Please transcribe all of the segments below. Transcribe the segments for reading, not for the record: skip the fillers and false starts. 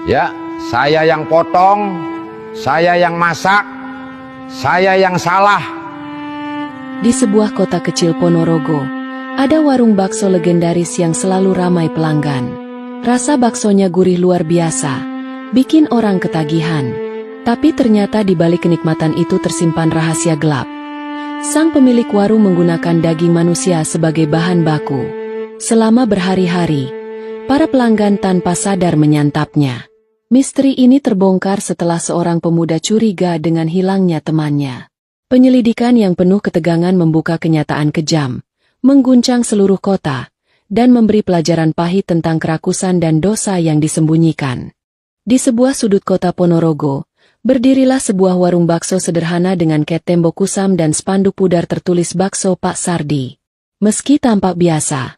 Ya, saya yang potong, saya yang masak, saya yang salah. Di sebuah kota kecil Ponorogo, ada warung bakso legendaris yang selalu ramai pelanggan. Rasa baksonya gurih luar biasa, bikin orang ketagihan. Tapi ternyata di balik kenikmatan itu tersimpan rahasia gelap. Sang pemilik warung menggunakan daging manusia sebagai bahan baku. Selama berhari-hari, para pelanggan tanpa sadar menyantapnya. Misteri ini terbongkar setelah seorang pemuda curiga dengan hilangnya temannya. Penyelidikan yang penuh ketegangan membuka kenyataan kejam, mengguncang seluruh kota, dan memberi pelajaran pahit tentang kerakusan dan dosa yang disembunyikan. Di sebuah sudut kota Ponorogo, berdirilah sebuah warung bakso sederhana dengan ket tembok kusam dan spanduk pudar tertulis Bakso Pak Sardi. Meski tampak biasa,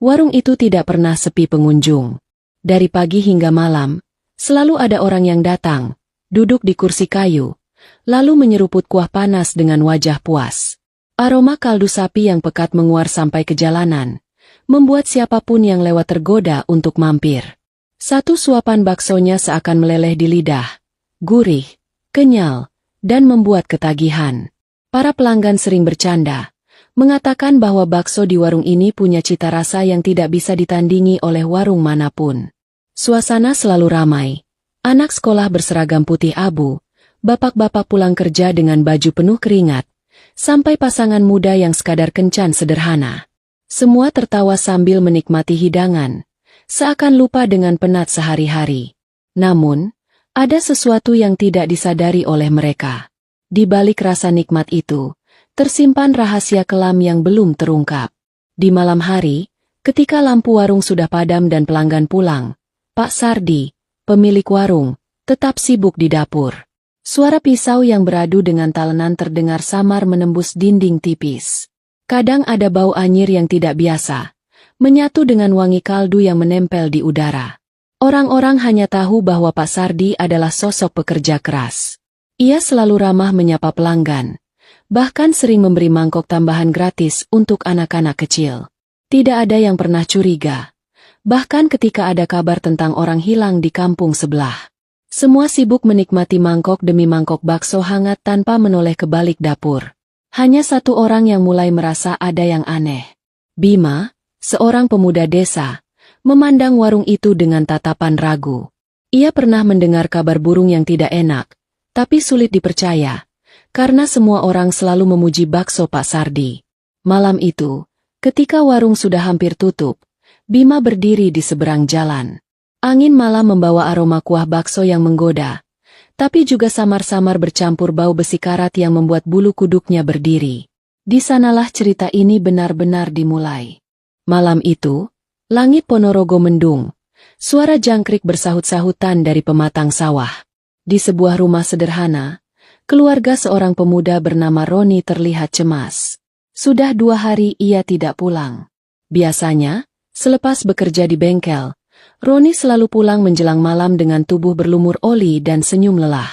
warung itu tidak pernah sepi pengunjung. Dari pagi hingga malam, selalu ada orang yang datang, duduk di kursi kayu, lalu menyeruput kuah panas dengan wajah puas. Aroma kaldu sapi yang pekat menguar sampai ke jalanan, membuat siapapun yang lewat tergoda untuk mampir. Satu suapan baksonya seakan meleleh di lidah, gurih, kenyal, dan membuat ketagihan. Para pelanggan sering bercanda, mengatakan bahwa bakso di warung ini punya cita rasa yang tidak bisa ditandingi oleh warung manapun. Suasana selalu ramai. Anak sekolah berseragam putih abu, bapak-bapak pulang kerja dengan baju penuh keringat, sampai pasangan muda yang sekadar kencan sederhana. Semua tertawa sambil menikmati hidangan, seakan lupa dengan penat sehari-hari. Namun, ada sesuatu yang tidak disadari oleh mereka. Di balik rasa nikmat itu, tersimpan rahasia kelam yang belum terungkap. Di malam hari, ketika lampu warung sudah padam dan pelanggan pulang, Pak Sardi, pemilik warung, tetap sibuk di dapur. Suara pisau yang beradu dengan talenan terdengar samar menembus dinding tipis. Kadang ada bau anyir yang tidak biasa, menyatu dengan wangi kaldu yang menempel di udara. Orang-orang hanya tahu bahwa Pak Sardi adalah sosok pekerja keras. Ia selalu ramah menyapa pelanggan, bahkan sering memberi mangkok tambahan gratis untuk anak-anak kecil. Tidak ada yang pernah curiga. Bahkan ketika ada kabar tentang orang hilang di kampung sebelah, semua sibuk menikmati mangkok demi mangkok bakso hangat tanpa menoleh ke balik dapur. Hanya satu orang yang mulai merasa ada yang aneh. Bima, seorang pemuda desa, memandang warung itu dengan tatapan ragu. Ia pernah mendengar kabar burung yang tidak enak, tapi sulit dipercaya, karena semua orang selalu memuji bakso Pak Sardi. Malam itu, ketika warung sudah hampir tutup, Bima berdiri di seberang jalan. Angin malam membawa aroma kuah bakso yang menggoda, tapi juga samar-samar bercampur bau besi karat yang membuat bulu kuduknya berdiri. Di sanalah cerita ini benar-benar dimulai. Malam itu, langit Ponorogo mendung. Suara jangkrik bersahut-sahutan dari pematang sawah. Di sebuah rumah sederhana, keluarga seorang pemuda bernama Roni terlihat cemas. Sudah 2 hari ia tidak pulang. Biasanya, selepas bekerja di bengkel, Roni selalu pulang menjelang malam dengan tubuh berlumur oli dan senyum lelah.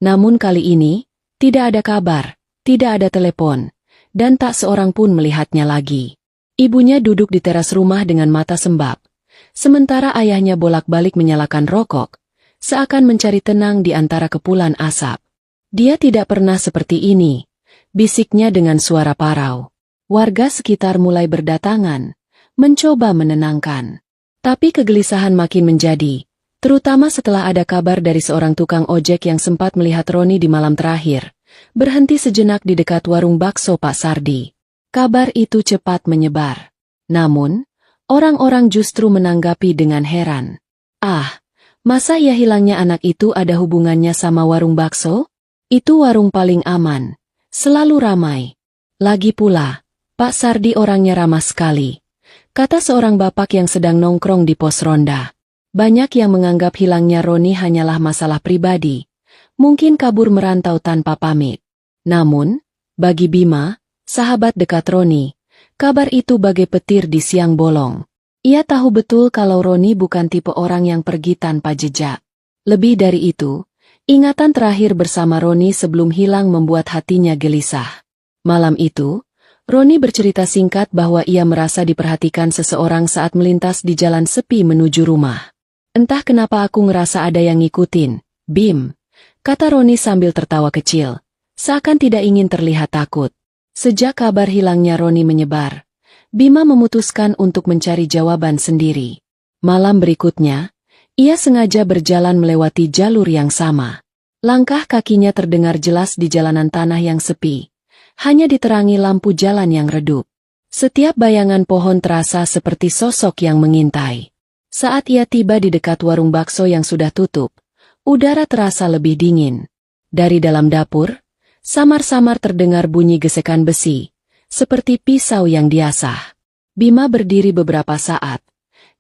Namun kali ini, tidak ada kabar, tidak ada telepon, dan tak seorang pun melihatnya lagi. Ibunya duduk di teras rumah dengan mata sembab, sementara ayahnya bolak-balik menyalakan rokok, seakan mencari tenang di antara kepulan asap. Dia tidak pernah seperti ini, bisiknya dengan suara parau. Warga sekitar mulai berdatangan, mencoba menenangkan. Tapi kegelisahan makin menjadi, terutama setelah ada kabar dari seorang tukang ojek yang sempat melihat Roni di malam terakhir, berhenti sejenak di dekat warung bakso Pak Sardi. Kabar itu cepat menyebar. Namun, orang-orang justru menanggapi dengan heran. Ah, masa ya hilangnya anak itu ada hubungannya sama warung bakso? Itu warung paling aman, selalu ramai. Lagi pula, Pak Sardi orangnya ramah sekali, kata seorang bapak yang sedang nongkrong di pos ronda. Banyak yang menganggap hilangnya Roni hanyalah masalah pribadi, mungkin kabur merantau tanpa pamit. Namun, bagi Bima, sahabat dekat Roni, kabar itu bagai petir di siang bolong. Ia tahu betul kalau Roni bukan tipe orang yang pergi tanpa jejak. Lebih dari itu, ingatan terakhir bersama Roni sebelum hilang membuat hatinya gelisah. Malam itu, Roni bercerita singkat bahwa ia merasa diperhatikan seseorang saat melintas di jalan sepi menuju rumah. Entah kenapa aku ngerasa ada yang ngikutin, Bim, kata Roni sambil tertawa kecil, seakan tidak ingin terlihat takut. Sejak kabar hilangnya Roni menyebar, Bima memutuskan untuk mencari jawaban sendiri. Malam berikutnya, ia sengaja berjalan melewati jalur yang sama. Langkah kakinya terdengar jelas di jalanan tanah yang sepi, hanya diterangi lampu jalan yang redup. Setiap bayangan pohon terasa seperti sosok yang mengintai. Saat ia tiba di dekat warung bakso yang sudah tutup, udara terasa lebih dingin. Dari dalam dapur, samar-samar terdengar bunyi gesekan besi, seperti pisau yang diasah. Bima berdiri beberapa saat.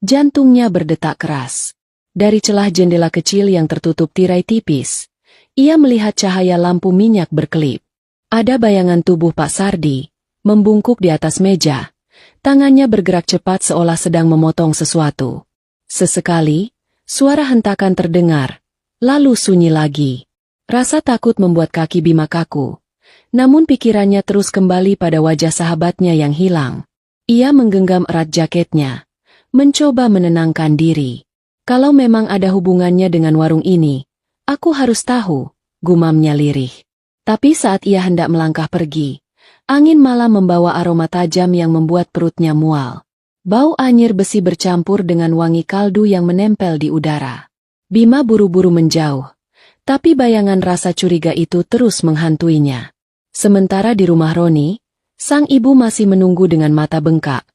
Jantungnya berdetak keras. Dari celah jendela kecil yang tertutup tirai tipis, ia melihat cahaya lampu minyak berkelip. Ada bayangan tubuh Pak Sardi, membungkuk di atas meja. Tangannya bergerak cepat seolah sedang memotong sesuatu. Sesekali, suara hentakan terdengar, lalu sunyi lagi. Rasa takut membuat kaki Bima kaku. Namun pikirannya terus kembali pada wajah sahabatnya yang hilang. Ia menggenggam erat jaketnya, mencoba menenangkan diri. Kalau memang ada hubungannya dengan warung ini, aku harus tahu, gumamnya lirih. Tapi saat ia hendak melangkah pergi, angin malam membawa aroma tajam yang membuat perutnya mual. Bau anyir besi bercampur dengan wangi kaldu yang menempel di udara. Bima buru-buru menjauh, tapi bayangan rasa curiga itu terus menghantuinya. Sementara di rumah Roni, sang ibu masih menunggu dengan mata bengkak,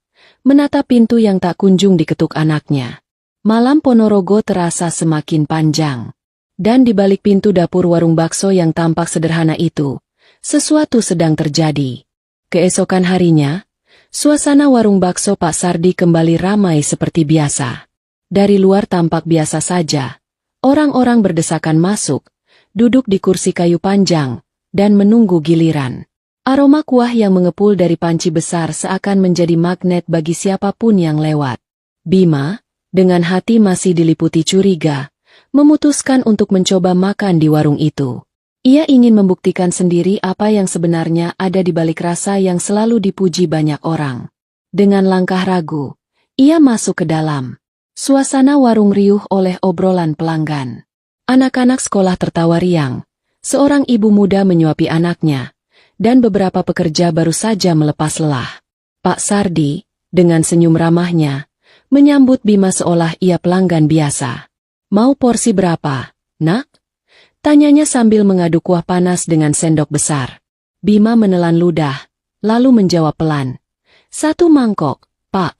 menatap pintu yang tak kunjung diketuk anaknya. Malam Ponorogo terasa semakin panjang. Dan di balik pintu dapur warung bakso yang tampak sederhana itu, sesuatu sedang terjadi. Keesokan harinya, suasana warung bakso Pak Sardi kembali ramai seperti biasa. Dari luar tampak biasa saja. Orang-orang berdesakan masuk, duduk di kursi kayu panjang, dan menunggu giliran. Aroma kuah yang mengepul dari panci besar seakan menjadi magnet bagi siapapun yang lewat. Bima, dengan hati masih diliputi curiga, memutuskan untuk mencoba makan di warung itu. Ia ingin membuktikan sendiri apa yang sebenarnya ada di balik rasa yang selalu dipuji banyak orang. Dengan langkah ragu, ia masuk ke dalam. Suasana warung riuh oleh obrolan pelanggan. Anak-anak sekolah tertawa riang. Seorang ibu muda menyuapi anaknya, dan beberapa pekerja baru saja melepas lelah. Pak Sardi, dengan senyum ramahnya, menyambut Bima seolah ia pelanggan biasa. Mau porsi berapa, nak? Tanyanya sambil mengaduk kuah panas dengan sendok besar. Bima menelan ludah, lalu menjawab pelan. 1 mangkok, Pak.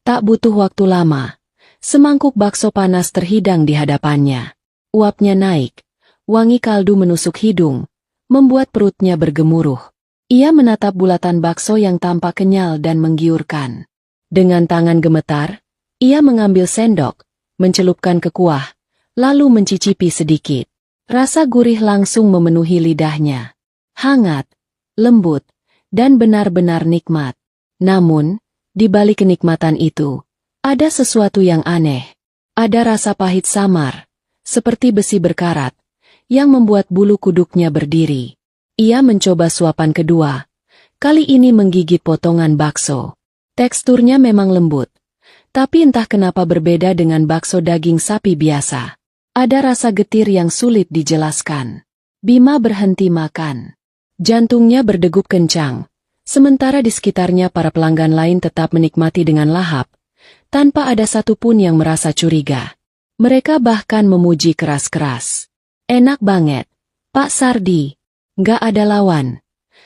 Tak butuh waktu lama. Semangkuk bakso panas terhidang di hadapannya. Uapnya naik. Wangi kaldu menusuk hidung, membuat perutnya bergemuruh. Ia menatap bulatan bakso yang tampak kenyal dan menggiurkan. Dengan tangan gemetar, ia mengambil sendok, mencelupkan ke kuah, lalu mencicipi sedikit. Rasa gurih langsung memenuhi lidahnya. Hangat, lembut, dan benar-benar nikmat. Namun, di balik kenikmatan itu, ada sesuatu yang aneh. Ada rasa pahit samar, seperti besi berkarat, yang membuat bulu kuduknya berdiri. Ia mencoba suapan kedua, kali ini menggigit potongan bakso. Teksturnya memang lembut, tapi entah kenapa berbeda dengan bakso daging sapi biasa. Ada rasa getir yang sulit dijelaskan. Bima berhenti makan. Jantungnya berdegup kencang, sementara di sekitarnya para pelanggan lain tetap menikmati dengan lahap, tanpa ada satupun yang merasa curiga. Mereka bahkan memuji keras-keras. Enak banget, Pak Sardi. Nggak ada lawan.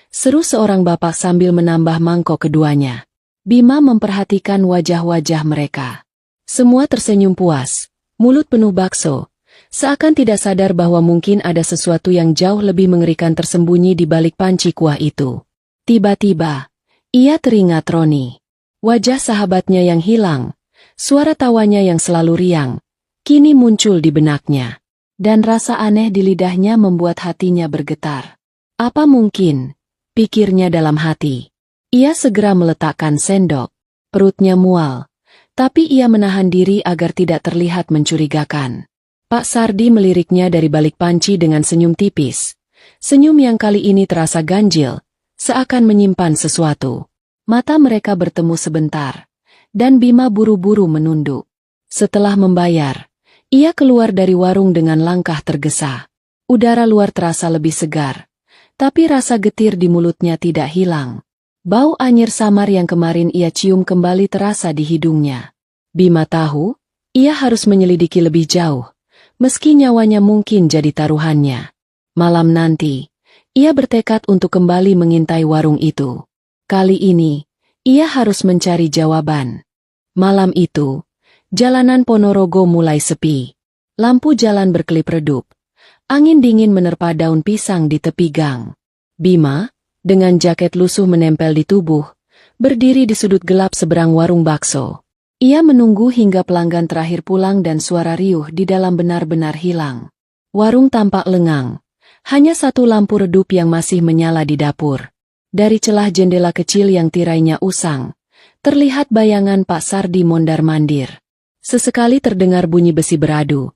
Seru seorang bapak sambil menambah mangkok keduanya. Bima memperhatikan wajah-wajah mereka. Semua tersenyum puas, mulut penuh bakso, seakan tidak sadar bahwa mungkin ada sesuatu yang jauh lebih mengerikan tersembunyi di balik panci kuah itu. Tiba-tiba, ia teringat Roni. Wajah sahabatnya yang hilang, suara tawanya yang selalu riang, kini muncul di benaknya. Dan rasa aneh di lidahnya membuat hatinya bergetar. Apa mungkin? Pikirnya dalam hati. Ia segera meletakkan sendok. Perutnya mual, tapi ia menahan diri agar tidak terlihat mencurigakan. Pak Sardi meliriknya dari balik panci dengan senyum tipis. Senyum yang kali ini terasa ganjil, seakan menyimpan sesuatu. Mata mereka bertemu sebentar, dan Bima buru-buru menunduk. Setelah membayar, Ia keluar dari warung dengan langkah tergesa. Udara luar terasa lebih segar, tapi rasa getir di mulutnya tidak hilang. Bau anyir samar yang kemarin ia cium kembali terasa di hidungnya. Bima tahu, ia harus menyelidiki lebih jauh, meski nyawanya mungkin jadi taruhannya. Malam nanti, ia bertekad untuk kembali mengintai warung itu. Kali ini, ia harus mencari jawaban. Malam itu, jalanan Ponorogo mulai sepi. Lampu jalan berkelip redup. Angin dingin menerpa daun pisang di tepi gang. Bima, dengan jaket lusuh menempel di tubuh, berdiri di sudut gelap seberang warung bakso. Ia menunggu hingga pelanggan terakhir pulang dan suara riuh di dalam benar-benar hilang. Warung tampak lengang. Hanya satu lampu redup yang masih menyala di dapur. Dari celah jendela kecil yang tirainya usang, terlihat bayangan Pak Sardi mondar-mandir. Sesekali terdengar bunyi besi beradu.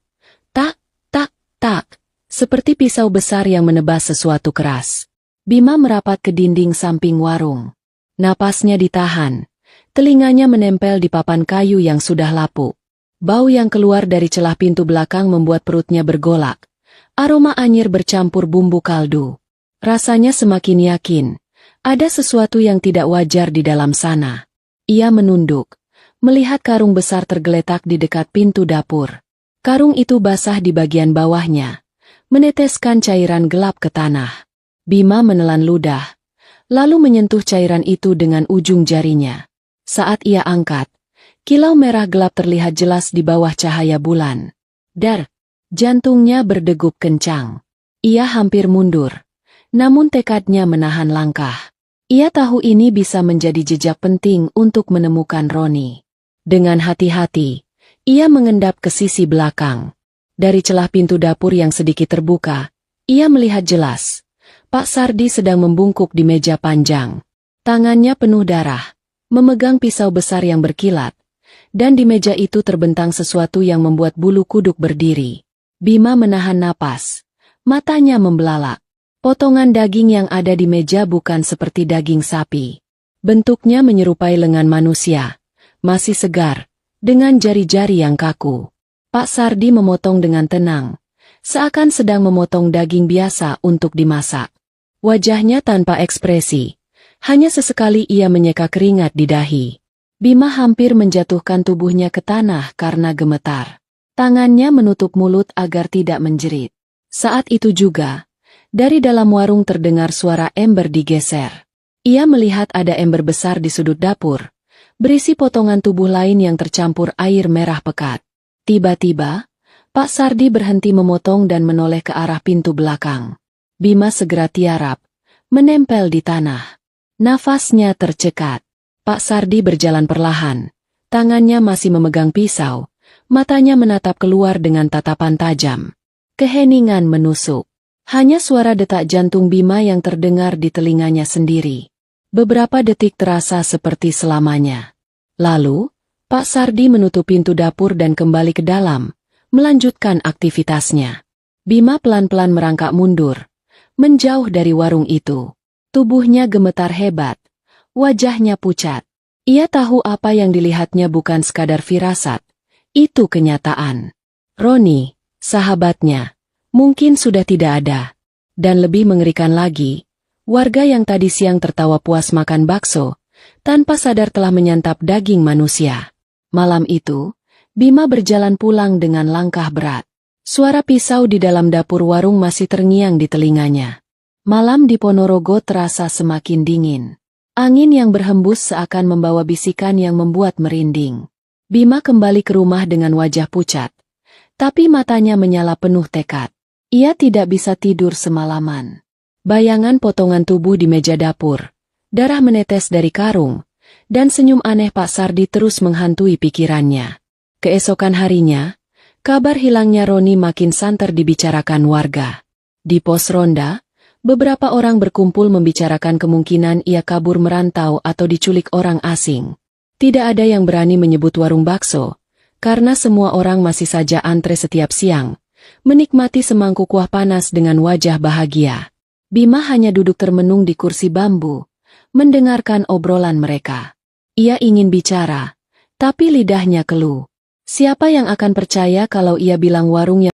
Tak, tak, tak, seperti pisau besar yang menebas sesuatu keras. Bima merapat ke dinding samping warung. Napasnya ditahan. Telinganya menempel di papan kayu yang sudah lapuk. Bau yang keluar dari celah pintu belakang membuat perutnya bergolak. Aroma anyir bercampur bumbu kaldu. Rasanya semakin yakin. Ada sesuatu yang tidak wajar di dalam sana. Ia menunduk, melihat karung besar tergeletak di dekat pintu dapur. Karung itu basah di bagian bawahnya, meneteskan cairan gelap ke tanah. Bima menelan ludah, lalu menyentuh cairan itu dengan ujung jarinya. Saat ia angkat, kilau merah gelap terlihat jelas di bawah cahaya bulan. Dar, jantungnya berdegup kencang. Ia hampir mundur, namun tekadnya menahan langkah. Ia tahu ini bisa menjadi jejak penting untuk menemukan Roni. Dengan hati-hati, ia mengendap ke sisi belakang. Dari celah pintu dapur yang sedikit terbuka, ia melihat jelas. Pak Sardi sedang membungkuk di meja panjang. Tangannya penuh darah, memegang pisau besar yang berkilat, dan di meja itu terbentang sesuatu yang membuat bulu kuduk berdiri. Bima menahan napas, matanya membelalak. Potongan daging yang ada di meja bukan seperti daging sapi. Bentuknya menyerupai lengan manusia, masih segar, dengan jari-jari yang kaku. Pak Sardi memotong dengan tenang, seakan sedang memotong daging biasa untuk dimasak. Wajahnya tanpa ekspresi, hanya sesekali ia menyeka keringat di dahi. Bima hampir menjatuhkan tubuhnya ke tanah karena gemetar. Tangannya menutup mulut agar tidak menjerit. Saat itu juga, dari dalam warung terdengar suara ember digeser. Ia melihat ada ember besar di sudut dapur, berisi potongan tubuh lain yang tercampur air merah pekat. Tiba-tiba, Pak Sardi berhenti memotong dan menoleh ke arah pintu belakang. Bima segera tiarap, menempel di tanah. Nafasnya tercekat. Pak Sardi berjalan perlahan. Tangannya masih memegang pisau, matanya menatap keluar dengan tatapan tajam. Keheningan menusuk. Hanya suara detak jantung Bima yang terdengar di telinganya sendiri. Beberapa detik terasa seperti selamanya. Lalu, Pak Sardi menutup pintu dapur dan kembali ke dalam, melanjutkan aktivitasnya. Bima pelan-pelan merangkak mundur, menjauh dari warung itu. Tubuhnya gemetar hebat, wajahnya pucat. Ia tahu apa yang dilihatnya bukan sekadar firasat, itu kenyataan. Roni, sahabatnya, mungkin sudah tidak ada. Dan lebih mengerikan lagi, warga yang tadi siang tertawa puas makan bakso, tanpa sadar telah menyantap daging manusia. Malam itu, Bima berjalan pulang dengan langkah berat. Suara pisau di dalam dapur warung masih terngiang di telinganya. Malam di Ponorogo terasa semakin dingin. Angin yang berhembus seakan membawa bisikan yang membuat merinding. Bima kembali ke rumah dengan wajah pucat, tapi matanya menyala penuh tekad. Ia tidak bisa tidur semalaman. Bayangan potongan tubuh di meja dapur, darah menetes dari karung, dan senyum aneh Pak Sardi terus menghantui pikirannya. Keesokan harinya, kabar hilangnya Roni makin santer dibicarakan warga. Di pos ronda, beberapa orang berkumpul membicarakan kemungkinan ia kabur merantau atau diculik orang asing. Tidak ada yang berani menyebut warung bakso, karena semua orang masih saja antre setiap siang, menikmati semangkuk kuah panas dengan wajah bahagia. Bima hanya duduk termenung di kursi bambu, mendengarkan obrolan mereka. Ia ingin bicara, tapi lidahnya keluh. Siapa yang akan percaya kalau ia bilang warungnya